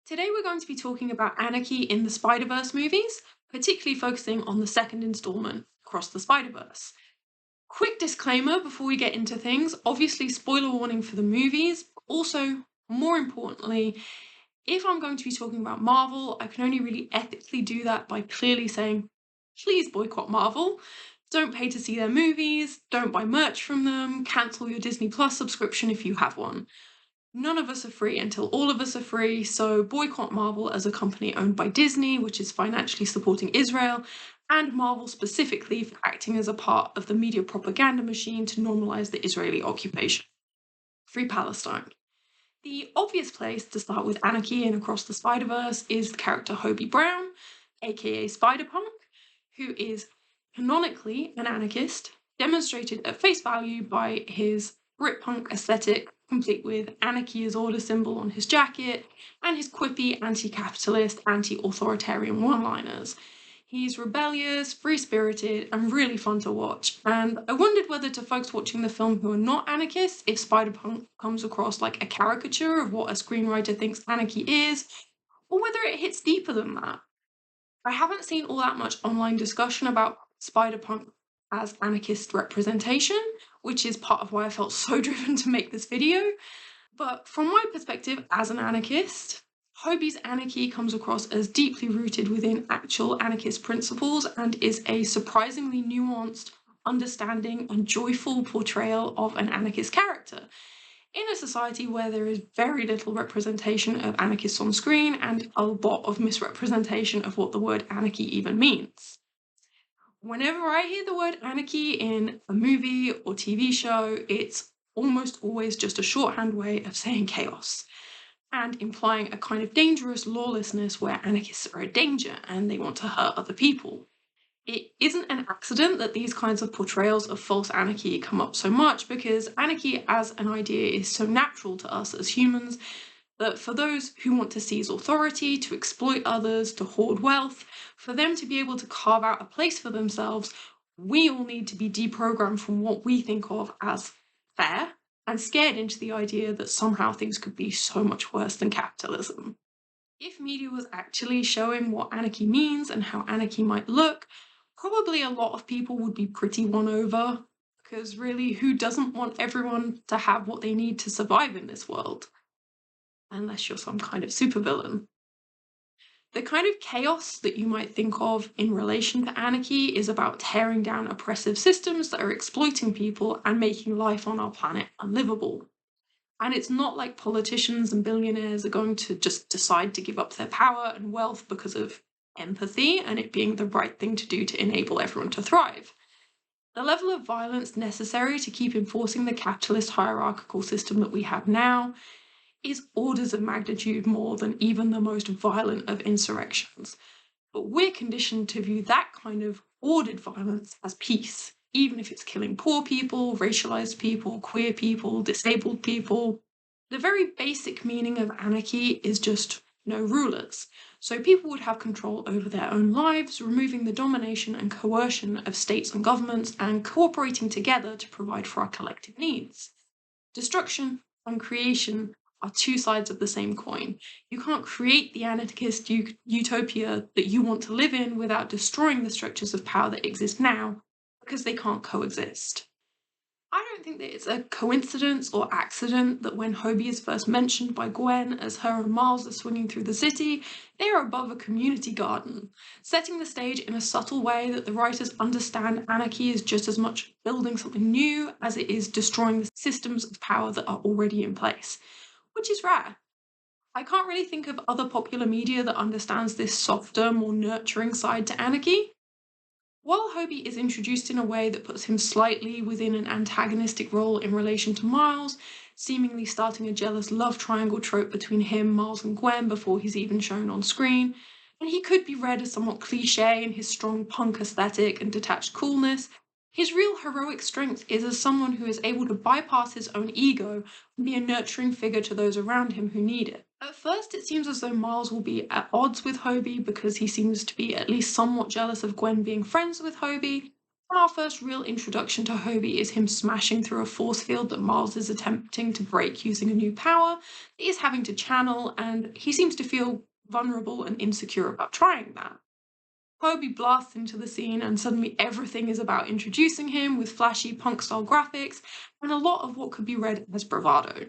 Today we're going to be talking about Anarchy in the Spider-Verse movies, particularly focusing on the second installment, Across the Spiderverse. Quick disclaimer before we get into things, obviously spoiler warning for the movies, but also, more importantly, if I'm going to be talking about Marvel, I can only really ethically do that by clearly saying, please boycott Marvel. Don't pay to see their movies, don't buy merch from them, cancel your Disney Plus subscription if you have one. None of us are free until all of us are free, so boycott Marvel as a company owned by Disney, which is financially supporting Israel, and Marvel specifically for acting as a part of the media propaganda machine to normalise the Israeli occupation. Free Palestine. The obvious place to start with Anarchy and Across the Spiderverse is the character Hobie Brown, aka Spiderpunk, who is canonically an anarchist, demonstrated at face value by his Britpunk aesthetic, complete with anarchy as order symbol on his jacket, and his quippy anti-capitalist, anti-authoritarian one-liners. He's rebellious, free-spirited, and really fun to watch, and I wondered whether to folks watching the film who are not anarchists, if Spiderpunk comes across like a caricature of what a screenwriter thinks anarchy is, or whether it hits deeper than that. I haven't seen all that much online discussion about Spiderpunk as anarchist representation, which is part of why I felt so driven to make this video. But from my perspective as an anarchist, Hobie's anarchy comes across as deeply rooted within actual anarchist principles and is a surprisingly nuanced, understanding, and joyful portrayal of an anarchist character in a society where there is very little representation of anarchists on screen and a lot of misrepresentation of what the word anarchy even means. Whenever I hear the word anarchy in a movie or TV show, it's almost always just a shorthand way of saying chaos and implying a kind of dangerous lawlessness where anarchists are a danger and they want to hurt other people. It isn't an accident that these kinds of portrayals of false anarchy come up so much, because anarchy as an idea is so natural to us as humans that for those who want to seize authority, to exploit others, to hoard wealth, for them to be able to carve out a place for themselves, we all need to be deprogrammed from what we think of as fair and scared into the idea that somehow things could be so much worse than capitalism. If media was actually showing what anarchy means and how anarchy might look, probably a lot of people would be pretty won over, because really, who doesn't want everyone to have what they need to survive in this world? Unless you're some kind of supervillain. The kind of chaos that you might think of in relation to anarchy is about tearing down oppressive systems that are exploiting people and making life on our planet unlivable. And it's not like politicians and billionaires are going to just decide to give up their power and wealth because of empathy and it being the right thing to do to enable everyone to thrive. The level of violence necessary to keep enforcing the capitalist hierarchical system that we have now is orders of magnitude more than even the most violent of insurrections. But we're conditioned to view that kind of ordered violence as peace, even if it's killing poor people, racialized people, queer people, disabled people. The very basic meaning of anarchy is just no rulers. So people would have control over their own lives, removing the domination and coercion of states and governments, and cooperating together to provide for our collective needs. Destruction and creation are two sides of the same coin. You can't create the anarchist utopia that you want to live in without destroying the structures of power that exist now, because they can't coexist. I don't think that it's a coincidence or accident that when Hobie is first mentioned by Gwen as her and Miles are swinging through the city, they are above a community garden, setting the stage in a subtle way that the writers understand anarchy is just as much building something new as it is destroying the systems of power that are already in place, which is rare. I can't really think of other popular media that understands this softer, more nurturing side to anarchy. While Hobie is introduced in a way that puts him slightly within an antagonistic role in relation to Miles, seemingly starting a jealous love triangle trope between him, Miles, and Gwen before he's even shown on screen, and he could be read as somewhat cliche in his strong punk aesthetic and detached coolness, his real heroic strength is as someone who is able to bypass his own ego and be a nurturing figure to those around him who need it. At first, it seems as though Miles will be at odds with Hobie because he seems to be at least somewhat jealous of Gwen being friends with Hobie, Our first real introduction to Hobie is him smashing through a force field that Miles is attempting to break using a new power that he's having to channel, and he seems to feel vulnerable and insecure about trying that. Hobie blasts into the scene, and suddenly everything is about introducing him with flashy punk style graphics and a lot of what could be read as bravado.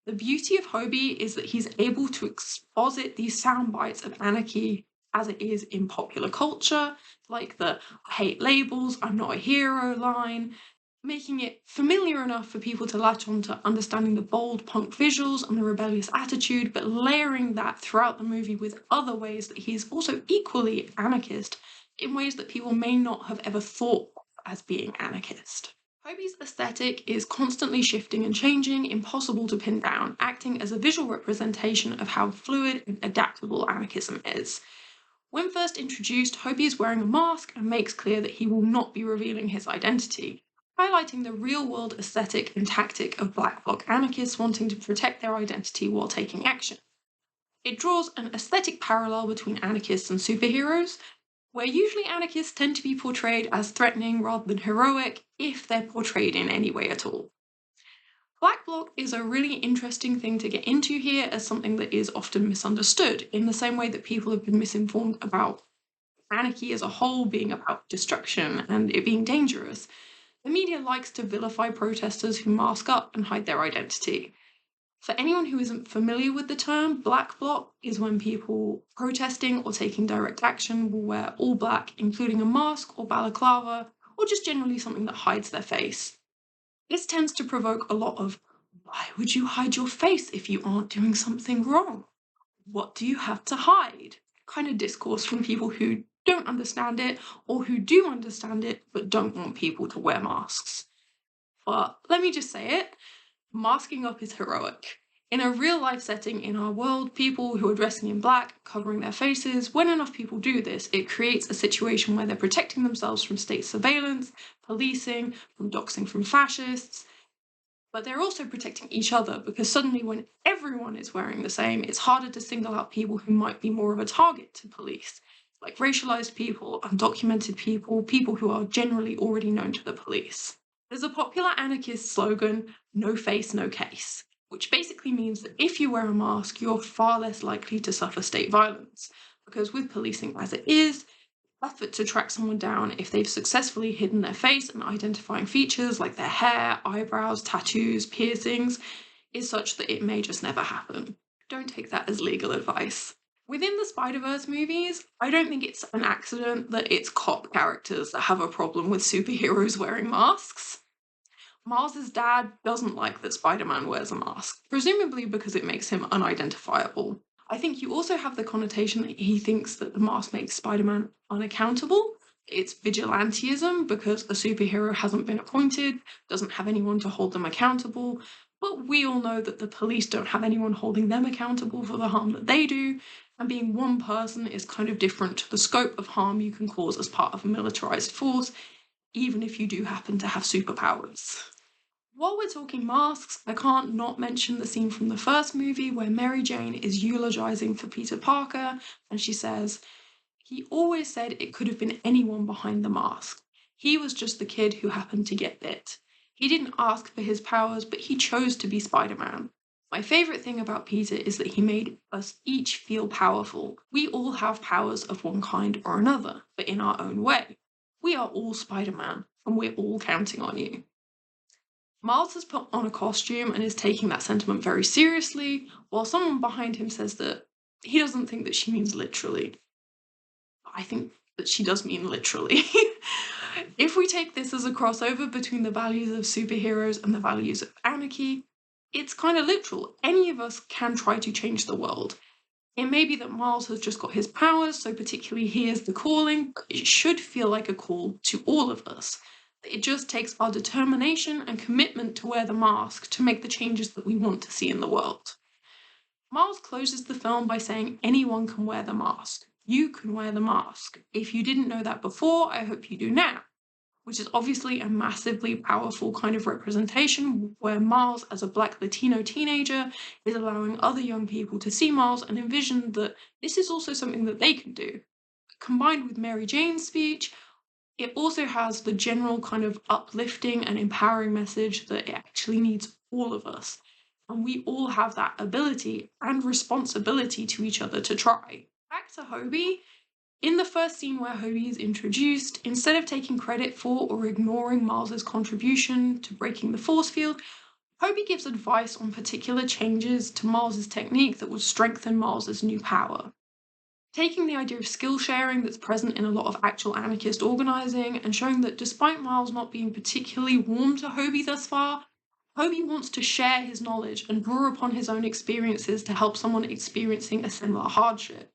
The beauty of Hobie is that he's able to exposit these sound bites of anarchy as it is in popular culture, like the "I hate labels, I'm not a hero" line, making it familiar enough for people to latch on to understanding the bold punk visuals and the rebellious attitude, but layering that throughout the movie with other ways that he's also equally anarchist in ways that people may not have ever thought of as being anarchist. Hobie's aesthetic is constantly shifting and changing, impossible to pin down, acting as a visual representation of how fluid and adaptable anarchism is. When first introduced, Hobie is wearing a mask and makes clear that he will not be revealing his identity, highlighting the real-world aesthetic and tactic of Black Bloc anarchists wanting to protect their identity while taking action. It draws an aesthetic parallel between anarchists and superheroes, where usually anarchists tend to be portrayed as threatening rather than heroic, if they're portrayed in any way at all. Black Bloc is a really interesting thing to get into here as something that is often misunderstood, in the same way that people have been misinformed about anarchy as a whole being about destruction and it being dangerous. The media likes to vilify protesters who mask up and hide their identity. For anyone who isn't familiar with the term, Black Bloc is when people protesting or taking direct action will wear all black, including a mask or balaclava, or just generally something that hides their face. This tends to provoke a lot of, "Why would you hide your face if you aren't doing something wrong? What do you have to hide?" kind of discourse from people who don't understand it, or who do understand it but don't want people to wear masks. But let me just say it, masking up is heroic. In a real life setting in our world, people who are dressing in black, covering their faces, when enough people do this, it creates a situation where they're protecting themselves from state surveillance, policing, from doxing from fascists, but they're also protecting each other because suddenly when everyone is wearing the same, it's harder to single out people who might be more of a target to police, like racialized people, undocumented people, people who are generally already known to the police. There's a popular anarchist slogan, "No face, no case," which basically means that if you wear a mask, you're far less likely to suffer state violence. Because with policing as it is, effort to track someone down if they've successfully hidden their face and identifying features like their hair, eyebrows, tattoos, piercings is such that it may just never happen. Don't take that as legal advice. Within the Spider-Verse movies, I don't think it's an accident that it's cop characters that have a problem with superheroes wearing masks. Miles's dad doesn't like that Spider-Man wears a mask, presumably because it makes him unidentifiable. I think you also have the connotation that he thinks that the mask makes Spider-Man unaccountable. It's vigilantism because a superhero hasn't been appointed, doesn't have anyone to hold them accountable, but we all know that the police don't have anyone holding them accountable for the harm that they do, and being one person is kind of different to the scope of harm you can cause as part of a militarized force, even if you do happen to have superpowers. While we're talking masks, I can't not mention the scene from the first movie where Mary Jane is eulogizing for Peter Parker, and she says, "He always said it could have been anyone behind the mask. He was just the kid who happened to get bit. He didn't ask for his powers, but he chose to be Spider-Man. My favourite thing about Peter is that he made us each feel powerful. We all have powers of one kind or another, but in our own way. We are all Spider-Man, and we're all counting on you." Miles has put on a costume and is taking that sentiment very seriously, while someone behind him says that he doesn't think that she means literally. I think that she does mean literally. If we take this as a crossover between the values of superheroes and the values of anarchy, it's kind of literal. Any of us can try to change the world. It may be that Miles has just got his powers, so particularly he is the calling, but it should feel like a call to all of us. It just takes our determination and commitment to wear the mask to make the changes that we want to see in the world. Miles closes the film by saying anyone can wear the mask. You can wear the mask. If you didn't know that before, I hope you do now. Which is obviously a massively powerful kind of representation where Miles, as a black Latino teenager, is allowing other young people to see Miles and envision that this is also something that they can do. Combined with Mary Jane's speech, It also has the general kind of uplifting and empowering message that it actually needs all of us. And we all have that ability and responsibility to each other to try. Back to Hobie. In the first scene where Hobie is introduced, instead of taking credit for or ignoring Miles's contribution to breaking the force field, Hobie gives advice on particular changes to Miles's technique that would strengthen Miles's new power. Taking the idea of skill sharing that's present in a lot of actual anarchist organizing and showing that despite Miles not being particularly warm to Hobie thus far, Hobie wants to share his knowledge and draw upon his own experiences to help someone experiencing a similar hardship.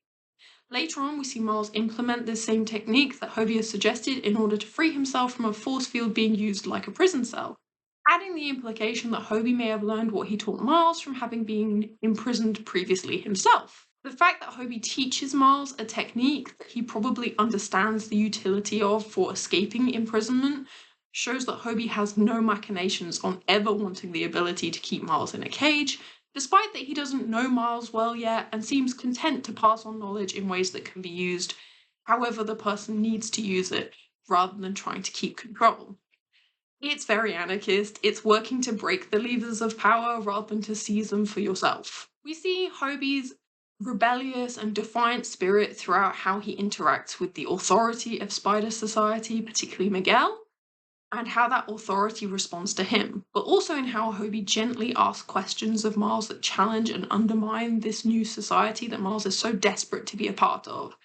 Later on, we see Miles implement this same technique that Hobie has suggested in order to free himself from a force field being used like a prison cell, adding the implication that Hobie may have learned what he taught Miles from having been imprisoned previously himself. The fact that Hobie teaches Miles a technique that he probably understands the utility of for escaping imprisonment shows that Hobie has no machinations on ever wanting the ability to keep Miles in a cage, despite that he doesn't know Miles well yet and seems content to pass on knowledge in ways that can be used however the person needs to use it, rather than trying to keep control. It's very anarchist, it's working to break the levers of power rather than to seize them for yourself. We see Hobie's rebellious and defiant spirit throughout how he interacts with the authority of Spider Society, particularly Miguel, and how that authority responds to him, but also in how Hobie gently asks questions of Miles that challenge and undermine this new society that Miles is so desperate to be a part of.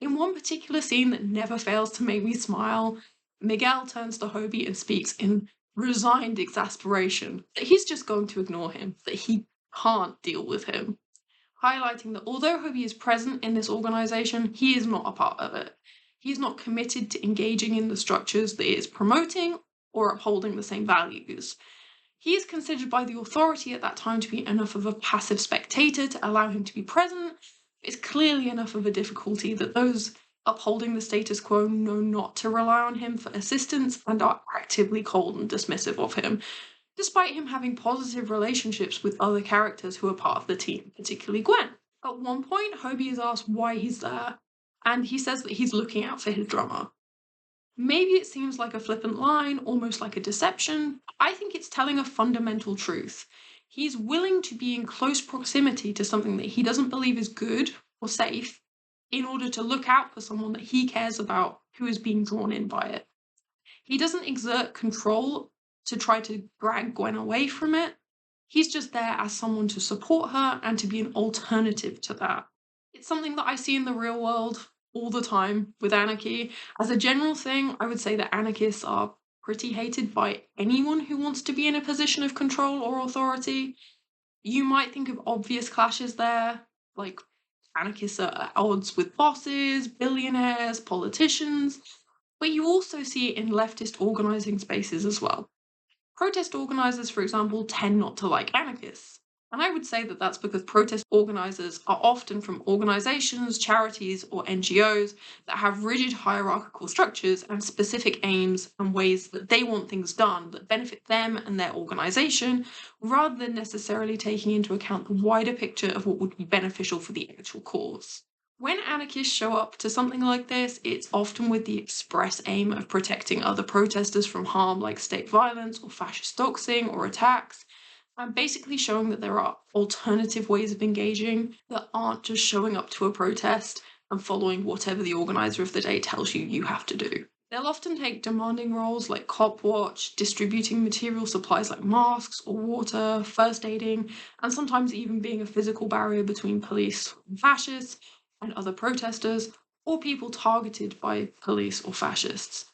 In one particular scene that never fails to make me smile, Miguel turns to Hobie and speaks in resigned exasperation that he's just going to ignore him, that he can't deal with him, highlighting that although Hobie is present in this organization, he is not a part of it. He is not committed to engaging in the structures that it is promoting or upholding the same values. He is considered by the authority at that time to be enough of a passive spectator to allow him to be present. It's clearly enough of a difficulty that those upholding the status quo know not to rely on him for assistance and are actively cold and dismissive of him, despite him having positive relationships with other characters who are part of the team, particularly Gwen. At one point, Hobie is asked why he's there, and he says that he's looking out for his drummer. Maybe it seems like a flippant line, almost like a deception. I think it's telling a fundamental truth. He's willing to be in close proximity to something that he doesn't believe is good or safe in order to look out for someone that he cares about who is being drawn in by it. He doesn't exert control to try to drag Gwen away from it. He's just there as someone to support her and to be an alternative to that. It's something that I see in the real world all the time with anarchy. As a general thing, I would say that anarchists are pretty hated by anyone who wants to be in a position of control or authority. You might think of obvious clashes there, like anarchists are at odds with bosses, billionaires, politicians, but you also see it in leftist organising spaces as well. Protest organisers, for example, tend not to like anarchists. And I would say that that's because protest organisers are often from organisations, charities, or NGOs that have rigid hierarchical structures and specific aims and ways that they want things done that benefit them and their organisation, rather than necessarily taking into account the wider picture of what would be beneficial for the actual cause. When anarchists show up to something like this, it's often with the express aim of protecting other protesters from harm like state violence or fascist doxing or attacks, and basically showing that there are alternative ways of engaging that aren't just showing up to a protest and following whatever the organiser of the day tells you you have to do. They'll often take demanding roles like cop watch, distributing material supplies like masks or water, first aiding, and sometimes even being a physical barrier between police and fascists and other protesters, or people targeted by police or fascists.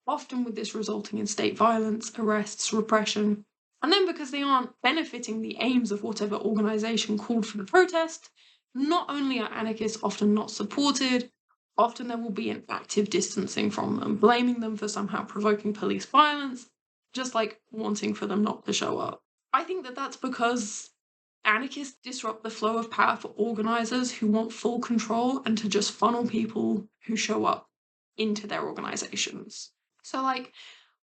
Often with this resulting in state violence, arrests, repression, and then because they aren't benefiting the aims of whatever organisation called for the protest, not only are anarchists often not supported, often there will be an active distancing from them, blaming them for somehow provoking police violence, just like wanting for them not to show up. I think that that's because anarchists disrupt the flow of power for organisers who want full control and to just funnel people who show up into their organisations. So,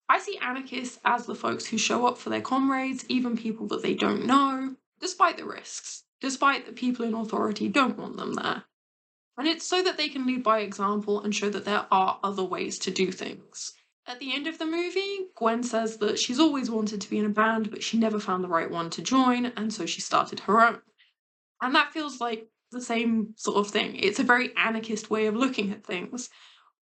I see anarchists as the folks who show up for their comrades, even people that they don't know, despite the risks, despite that people in authority don't want them there. And it's so that they can lead by example and show that there are other ways to do things. At the end of the movie, Gwen says that she's always wanted to be in a band, but she never found the right one to join, and so she started her own. And that feels like the same sort of thing. It's a very anarchist way of looking at things.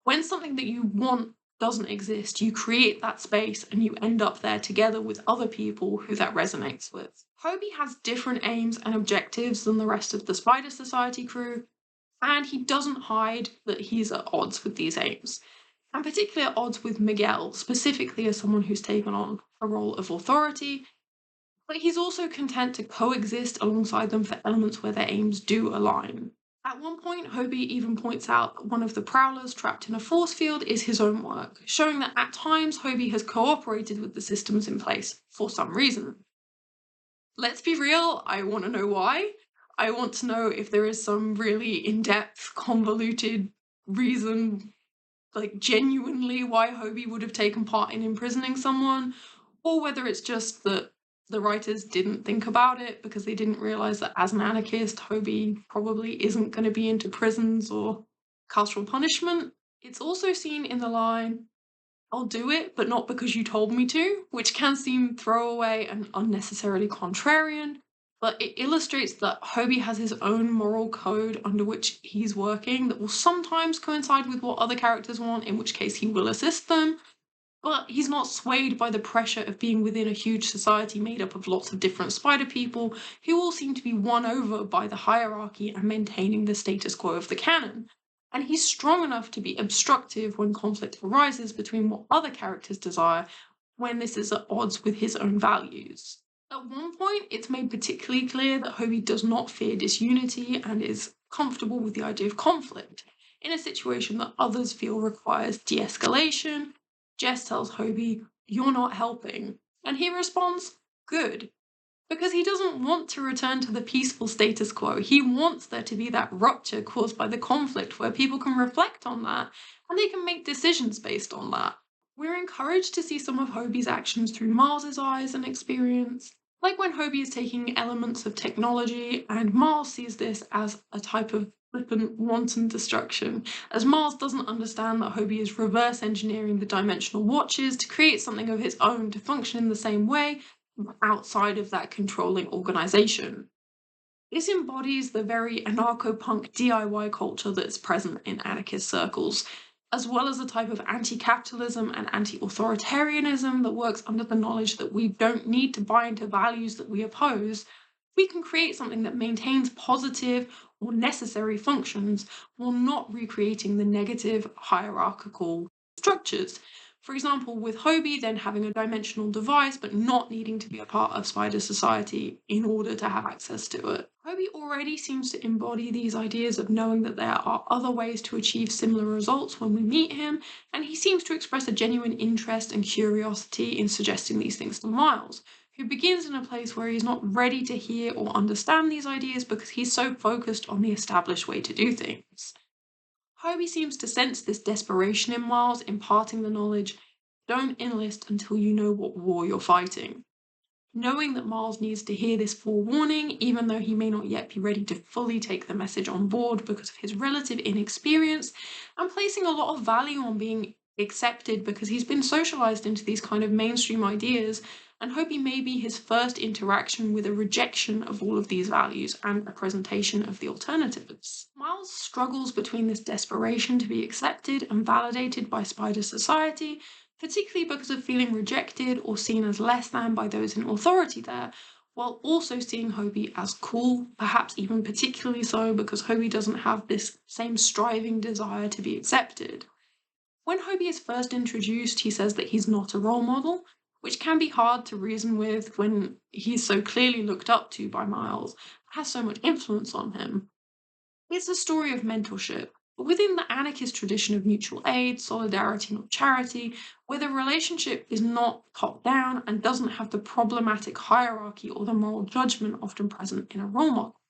When something that you want doesn't exist, you create that space and you end up there together with other people who that resonates with. Hobie has different aims and objectives than the rest of the Spider Society crew, and he doesn't hide that he's at odds with these aims. And particularly at odds with Miguel, specifically as someone who's taken on a role of authority, but he's also content to coexist alongside them for elements where their aims do align. At one point, Hobie even points out that one of the Prowlers trapped in a force field is his own work, showing that at times Hobie has cooperated with the systems in place for some reason. Let's be real, I want to know why. I want to know if there is some really in-depth, convoluted reason, like genuinely why Hobie would have taken part in imprisoning someone, or whether it's just that the writers didn't think about it because they didn't realize that as an anarchist, Hobie probably isn't going to be into prisons or cultural punishment. It's also seen in the line, "I'll do it, but not because you told me to," which can seem throwaway and unnecessarily contrarian, but it illustrates that Hobie has his own moral code under which he's working that will sometimes coincide with what other characters want, in which case he will assist them, but he's not swayed by the pressure of being within a huge society made up of lots of different spider people who all seem to be won over by the hierarchy and maintaining the status quo of the canon. And he's strong enough to be obstructive when conflict arises between what other characters desire when this is at odds with his own values. At one point, it's made particularly clear that Hobie does not fear disunity and is comfortable with the idea of conflict, in a situation that others feel requires de-escalation. Jess tells Hobie, "You're not helping." And he responds, "Good." Because he doesn't want to return to the peaceful status quo. He wants there to be that rupture caused by the conflict where people can reflect on that and they can make decisions based on that. We're encouraged to see some of Hobie's actions through Miles's eyes and experience, like when Hobie is taking elements of technology and Miles sees this as a type of flippant, wanton destruction, as Miles doesn't understand that Hobie is reverse engineering the dimensional watches to create something of his own to function in the same way outside of that controlling organization. This embodies the very anarcho-punk DIY culture that's present in anarchist circles, as well as a type of anti-capitalism and anti-authoritarianism that works under the knowledge that we don't need to buy into values that we oppose. We can create something that maintains positive or necessary functions while not recreating the negative hierarchical structures. For example, with Hobie then having a dimensional device but not needing to be a part of Spider Society in order to have access to it. Hobie already seems to embody these ideas of knowing that there are other ways to achieve similar results when we meet him, and he seems to express a genuine interest and curiosity in suggesting these things to Miles, who begins in a place where he's not ready to hear or understand these ideas because he's so focused on the established way to do things. Hobie seems to sense this desperation in Miles, imparting the knowledge, "Don't enlist until you know what war you're fighting." Knowing that Miles needs to hear this forewarning, even though he may not yet be ready to fully take the message on board because of his relative inexperience, and placing a lot of value on being accepted because he's been socialized into these kind of mainstream ideas, and Hobie may be his first interaction with a rejection of all of these values and a presentation of the alternatives. Miles struggles between this desperation to be accepted and validated by Spider Society, particularly because of feeling rejected or seen as less than by those in authority there, while also seeing Hobie as cool, perhaps even particularly so because Hobie doesn't have this same striving desire to be accepted. When Hobie is first introduced, he says that he's not a role model, which can be hard to reason with when he's so clearly looked up to by Miles, has so much influence on him. It's a story of mentorship, but within the anarchist tradition of mutual aid, solidarity, not charity, where the relationship is not top down and doesn't have the problematic hierarchy or the moral judgment often present in a role model.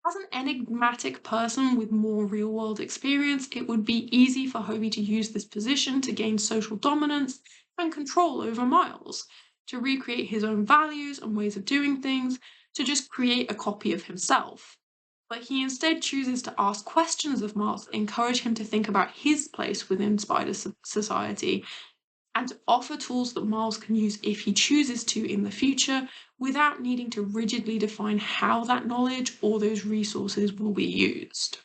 As an enigmatic person with more real-world experience, it would be easy for Hobie to use this position to gain social dominance and control over Miles, to recreate his own values and ways of doing things, to just create a copy of himself. but he instead chooses to ask questions of Miles that encourage him to think about his place within society and to offer tools that Miles can use if he chooses to in the future without needing to rigidly define how that knowledge or those resources will be used.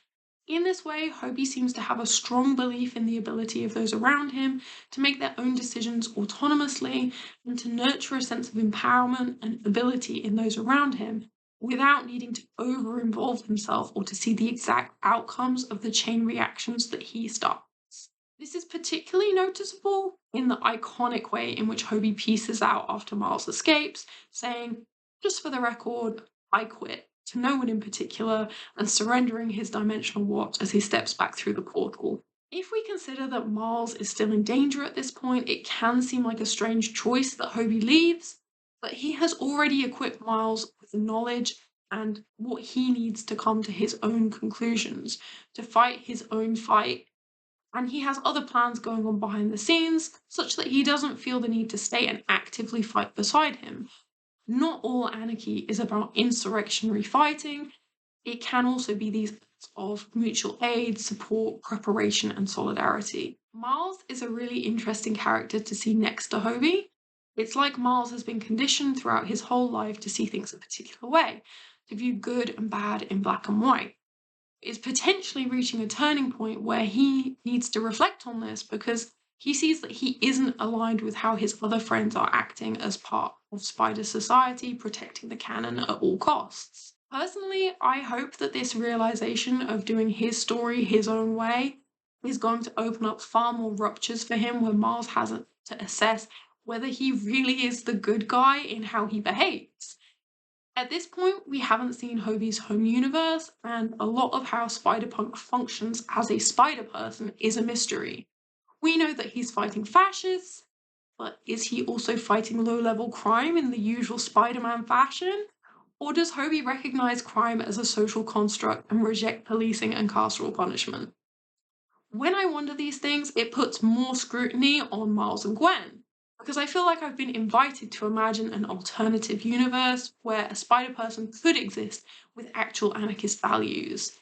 In this way, Hobie seems to have a strong belief in the ability of those around him to make their own decisions autonomously and to nurture a sense of empowerment and ability in those around him without needing to over involve himself or to see the exact outcomes of the chain reactions that he starts. This is particularly noticeable in the iconic way in which Hobie pieces out after Miles escapes, saying, "Just for the record, I quit," to no one in particular, and surrendering his dimensional watch as he steps back through the portal. If we consider that Miles is still in danger at this point, it can seem like a strange choice that Hobie leaves, but he has already equipped Miles with the knowledge and what he needs to come to his own conclusions, to fight his own fight, and he has other plans going on behind the scenes, such that he doesn't feel the need to stay and actively fight beside him. Not all anarchy is about insurrectionary fighting, it can also be these acts of mutual aid, support, preparation, and solidarity. Miles is a really interesting character to see next to Hobie. It's like Miles has been conditioned throughout his whole life to see things a particular way, to view good and bad in black and white. Is potentially reaching a turning point where he needs to reflect on this because he sees that he isn't aligned with how his other friends are acting as part of Spider Society, protecting the canon at all costs. Personally, I hope that this realization of doing his story his own way is going to open up far more ruptures for him where Miles hasn't to assess whether he really is the good guy in how he behaves. At this point, we haven't seen Hobie's home universe, and a lot of how Spiderpunk functions as a spider person is a mystery. We know that he's fighting fascists, but is he also fighting low-level crime in the usual Spider-Man fashion? Or does Hobie recognize crime as a social construct and reject policing and carceral punishment? When I wonder these things, it puts more scrutiny on Miles and Gwen, because I feel like I've been invited to imagine an alternative universe where a spider person could exist with actual anarchist values.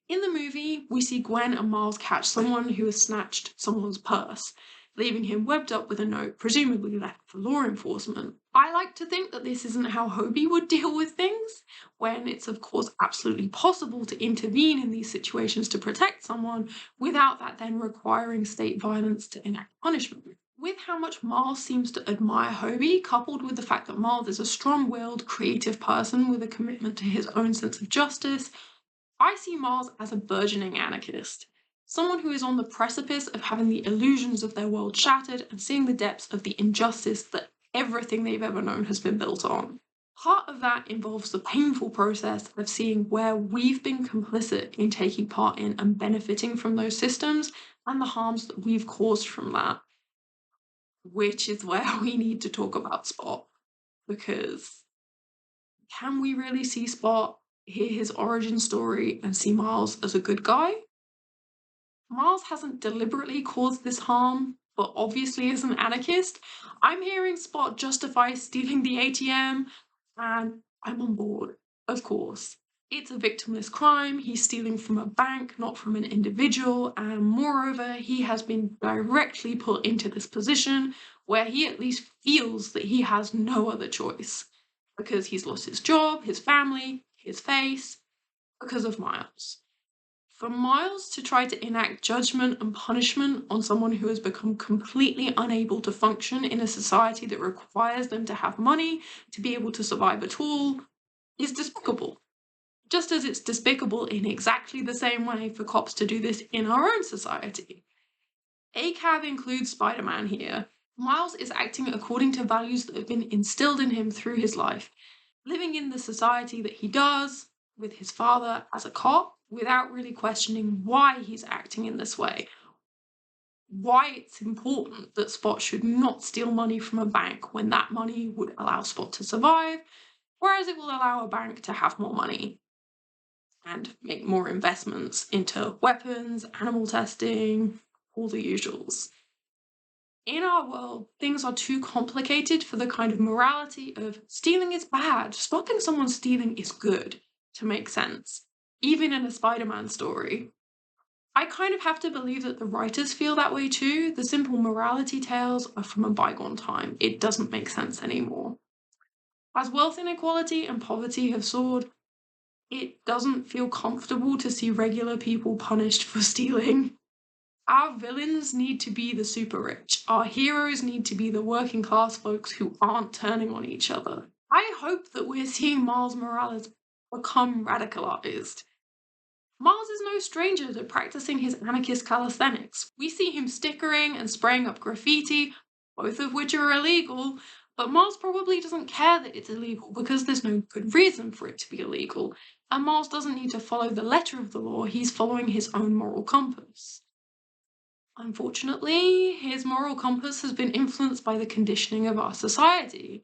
In the movie, we see Gwen and Miles catch someone who has snatched someone's purse, leaving him webbed up with a note, presumably left for law enforcement. I like to think that this isn't how Hobie would deal with things, when it's of course absolutely possible to intervene in these situations to protect someone without that then requiring state violence to enact punishment. With how much Miles seems to admire Hobie, coupled with the fact that Miles is a strong-willed, creative person with a commitment to his own sense of justice, I see Miles as a burgeoning anarchist. Someone who is on the precipice of having the illusions of their world shattered and seeing the depths of the injustice that everything they've ever known has been built on. Part of that involves the painful process of seeing where we've been complicit in taking part in and benefiting from those systems and the harms that we've caused from that. Which is where we need to talk about Spot, because can we really see Spot, hear his origin story, and see Miles as a good guy? Miles hasn't deliberately caused this harm, but obviously is an anarchist. I'm hearing Spot justify stealing the ATM, and I'm on board, of course. It's a victimless crime, he's stealing from a bank, not from an individual, and moreover, he has been directly put into this position where he at least feels that he has no other choice. Because he's lost his job, his family, his face, because of Miles. For Miles to try to enact judgment and punishment on someone who has become completely unable to function in a society that requires them to have money to be able to survive at all is despicable. Just as it's despicable in exactly the same way for cops to do this in our own society. ACAB includes Spider-Man here. Miles is acting according to values that have been instilled in him through his life, living in the society that he does, with his father as a cop, without really questioning why he's acting in this way. Why it's important that Spot should not steal money from a bank when that money would allow Spot to survive, whereas it will allow a bank to have more money and make more investments into weapons, animal testing, all the usuals. In our world, things are too complicated for the kind of morality of stealing is bad, stopping someone stealing is good to make sense. even in a Spider-Man story. I kind of have to believe that the writers feel that way too. The simple morality tales are from a bygone time. It doesn't make sense anymore. As wealth inequality and poverty have soared, it doesn't feel comfortable to see regular people punished for stealing. Our villains need to be the super rich. Our heroes need to be the working class folks who aren't turning on each other. I hope that we're seeing Miles Morales become radicalized. Miles is no stranger to practicing his anarchist calisthenics. We see him stickering and spraying up graffiti, both of which are illegal, but Miles probably doesn't care that it's illegal because there's no good reason for it to be illegal, and Miles doesn't need to follow the letter of the law, he's following his own moral compass. Unfortunately, his moral compass has been influenced by the conditioning of our society.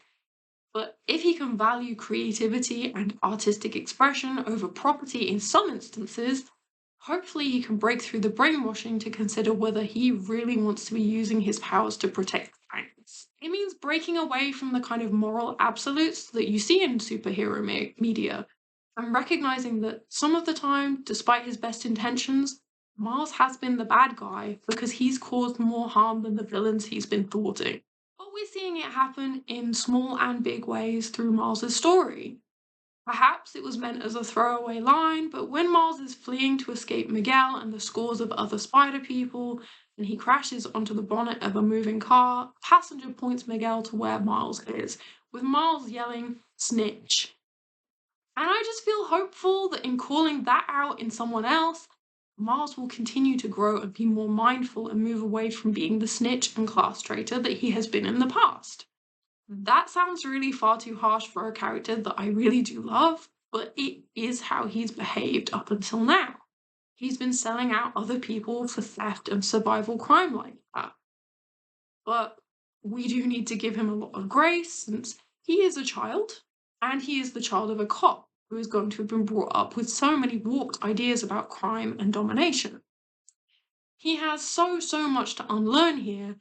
But if he can value creativity and artistic expression over property in some instances, hopefully he can break through the brainwashing to consider whether he really wants to be using his powers to protect clients. It means breaking away from the kind of moral absolutes that you see in superhero media and recognizing that some of the time, despite his best intentions, Miles has been the bad guy because he's caused more harm than the villains he's been thwarting. But we're seeing it happen in small and big ways through Miles's story. Perhaps it was meant as a throwaway line, but when Miles is fleeing to escape Miguel and the scores of other spider people, and he crashes onto the bonnet of a moving car, a passenger points Miguel to where Miles is, with Miles yelling, "Snitch." And I just feel hopeful that in calling that out in someone else, Miles will continue to grow and be more mindful and move away from being the snitch and class traitor that he has been in the past. That sounds really far too harsh for a character that I really do love, but it is how he's behaved up until now. He's been selling out other people for theft and survival crime like that. But we do need to give him a lot of grace since he is a child, and he is the child of a cop who is going to have been brought up with so many warped ideas about crime and domination. He has so much to unlearn here,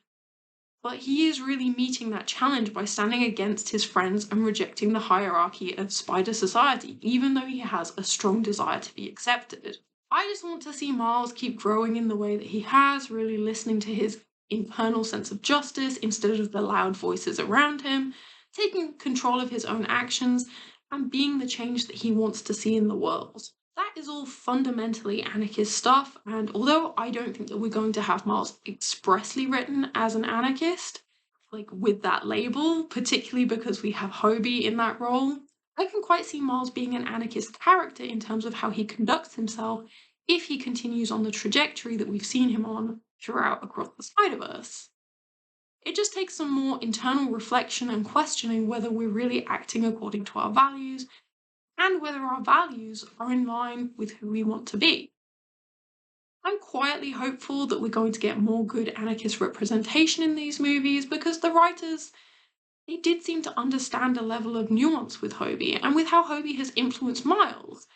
but he is really meeting that challenge by standing against his friends and rejecting the hierarchy of spider society, even though he has a strong desire to be accepted. I just want to see Miles keep growing in the way that he has, really listening to his internal sense of justice instead of the loud voices around him, taking control of his own actions, and being the change that he wants to see in the world. That is all fundamentally anarchist stuff, and although I don't think that we're going to have Miles expressly written as an anarchist, like with that label, particularly because we have Hobie in that role, I can quite see Miles being an anarchist character in terms of how he conducts himself if he continues on the trajectory that we've seen him on throughout Across the Spiderverse. It just takes some more internal reflection and questioning whether we're really acting according to our values and whether our values are in line with who we want to be. I'm quietly hopeful that we're going to get more good anarchist representation in these movies because the writers, they did seem to understand a level of nuance with Hobie and with how Hobie has influenced Miles.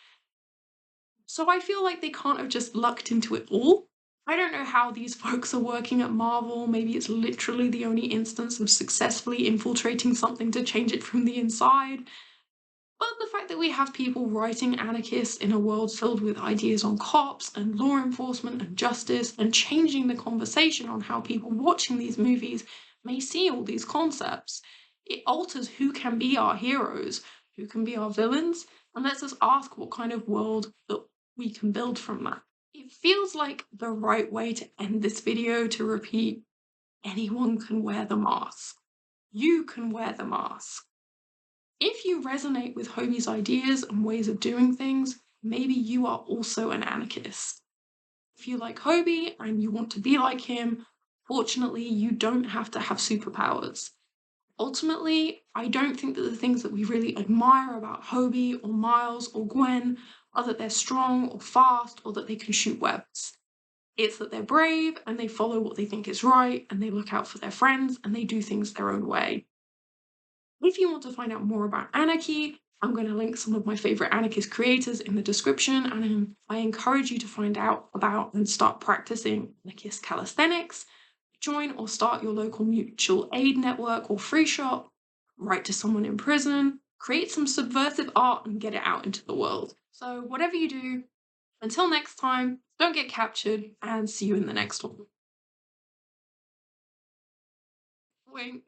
So I feel like they can't have just lucked into it all. I don't know how these folks are working at Marvel. Maybe it's literally the only instance of successfully infiltrating something to change it from the inside. But the fact that we have people writing anarchists in a world filled with ideas on cops and law enforcement and justice and changing the conversation on how people watching these movies may see all these concepts, it alters who can be our heroes, who can be our villains, and lets us ask what kind of world that we can build from that. It feels like the right way to end this video to repeat, anyone can wear the mask. You can wear the mask. If you resonate with Hobie's ideas and ways of doing things, maybe you are also an anarchist. If you like Hobie and you want to be like him, fortunately, you don't have to have superpowers. Ultimately, I don't think that the things that we really admire about Hobie or Miles or Gwen are that they're strong or fast or that they can shoot webs. It's that they're brave and they follow what they think is right and they look out for their friends and they do things their own way. If you want to find out more about Anarchy, I'm going to link some of my favourite anarchist creators in the description, and I encourage you to find out about and start practicing anarchist calisthenics, join or start your local mutual aid network or free shop, write to someone in prison, create some subversive art and get it out into the world. So, whatever you do, until next time, don't get captured, and see you in the next one. Wink.